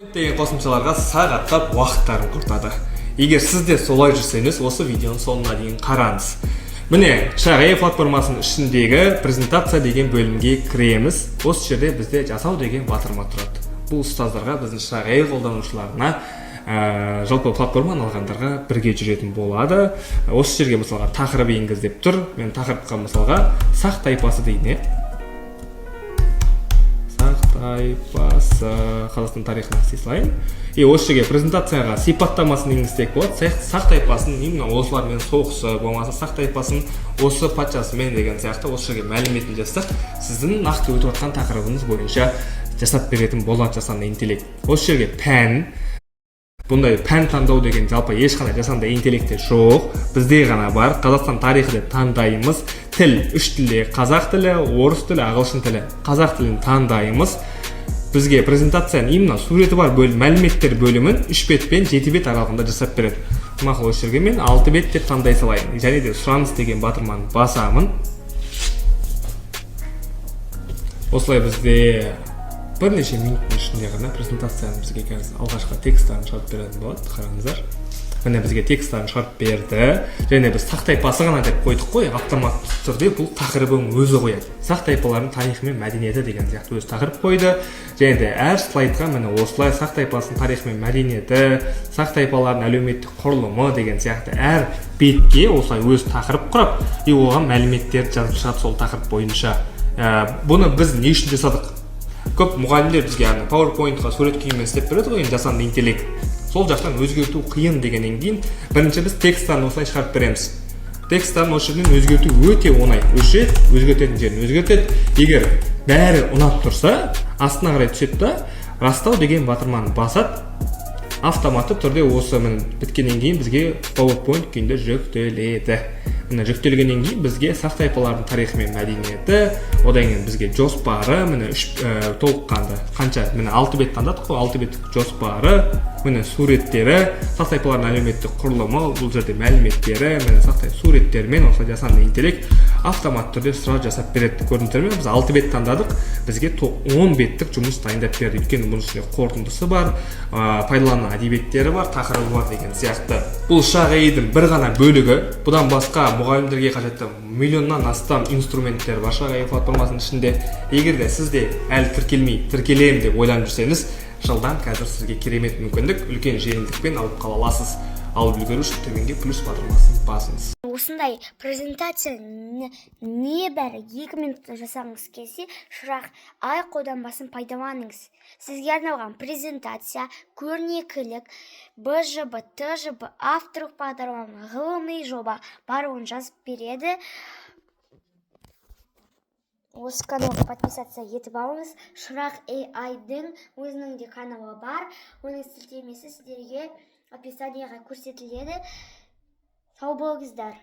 деген қосымшаларға сағаттап уақыттарын құртады. Егер сіз де солай жүрсеңіз, осы видеоның соңына дейін қараңыз. Міне, Шағай платформасының ішіндегі презентация деген бөлімге кіреміз. Осы жерде бізде жасау деген батырма тұрады. Бұл ұстаздарға, біздің Шағай қолданушыларына, жалпы платформаны алғандарға бірге жүретін болады. Осы жерге мысалға тақырып енгіз деп тұр. Мен тақырыпқа мысалға сақ тайпасы дейін. Тайпасы Қазақстан тарихына істейсілайын. Осы жерге презентацияға сипаттамасын енгізсек болады. Сақ тайпасын именно осылармен соғысы, болмаса сақ тайпасын осы патшасымен деген сияқты осы жерге мәліметін жазсақ, сіздің нақты өтіп жатқан тақырыбыңыз бойынша жасап беретін болады жасанды интеллект. Осы жерге пән, бұндай пән таңдау деген жалпы ешқандай жасанды интеллектте жоқ. Бізде ғана бар. Қазақстан тарихы деп таңдаймыз. Тіл, үш тілде қазақ тілі, орыс тілі, ағылшын тілі. Қазақ тілін таңдаймыз. Бізге презентацияның именно суреті бар бөлім, мәліметтер бөлімін 3 бет пен 7 бет аралығында жасап береді. Мақұл, осы жерге мен 6 бет деп таңдай салайын. Және де сұраныс деген батырманы басамын. Осылай бізде бірнеше минуттың ішінде ғана презентацияны бізге қазір алғашқы текстарын шығарып беретін болады. Қараңыздар. Міне бізге текстарын шығарып берді. Және біз сақ тайпасы ғана деп қойдық қой, автоматты түрде бұл тақырыбын өзі қояды. Сақ тайпалардың тарихы мен мәдениеті деген сияқты өзі тақырып қойды. Және де әр слайдқа міне осылай сақ тайпасының тарихы мен мәдениеті, сақ тайпалардың әлеуметтік құрылымы деген сияқты әр бетке осылай өз тақырып құрап, оған мәліметтерді жазып шығады сол тақырып бойынша. Бұны біз не үшін жасадық? Көп мұғалімдер бізге PowerPoint-қа сурет күйімен істеп береді ғой, жасанды интеллект. Сол жақтан өзгерту қиын дегеннен кейін, бірінші біз тексттарын осылай шығарып береміз. Тексттарын осы жерден өзгерту өте оңай. Өзгертетін жерін өзгертеді. Егер бәрі ұнап тұрса, астына қарай түседі да, растау деген батырманы басады. Автоматты түрде осы біткеннен кейін бізге PowerPoint күйінде жүктеледі. Міне жүктелгеннен кейін бізге сақ тайпалардың тарихы мен мәдениеті, одан кейін бізге жоспары, міне толыққанды қанша, міне 6 бет таңдадық қой, 6 беттік жоспары, міне суреттері, сақ тайпалардың әлеуметтік құрылымы, бұл жерде мәліметтері, міне сақ тайпа суреттермен осылай жасанды интеллект автоматты түрде сұрау жасап береді. Көрдіңіздер ме? Біз 6 бет таңдадық, бізге 10 беттік жұмыс дайындап берді. Өйткені бұның ішінде қорытындысы бар, пайдалану әдебиеттері бар, тақырыбы бар деген сияқты. Бұл Шағайдың бір ғана бөлігі. Бұдан басқа мұғалімдерге қажетті миллионнан астам инструменттер бар Шағай платформасының ішінде. Егер де сіз де әлі тіркелемін деп ойланып жүрсеңіз, жылдан қазір сізге керемет мүмкіндік, үлкен жеңілдікпен алып қала аласыз. Алып үлгеру үшін төменге плюс батырмасын басыңыз. Осындай презентация небәрі 2 минутта жасағыңыз келсе, Шағай қолданбасын пайдаланыңыз. Сізге арналған презентация, көрнекілік, БЖБ, ТЖБ, авторлық бағдарлама, ғылыми жоба барлығын жазып береді. Осы каналға подписаться етіп алыңыз. Шағай-дің өзінің де каналы бар. Оның сілтемесі сіздерге описанияға көрсетіледі. Сау болыңыздар.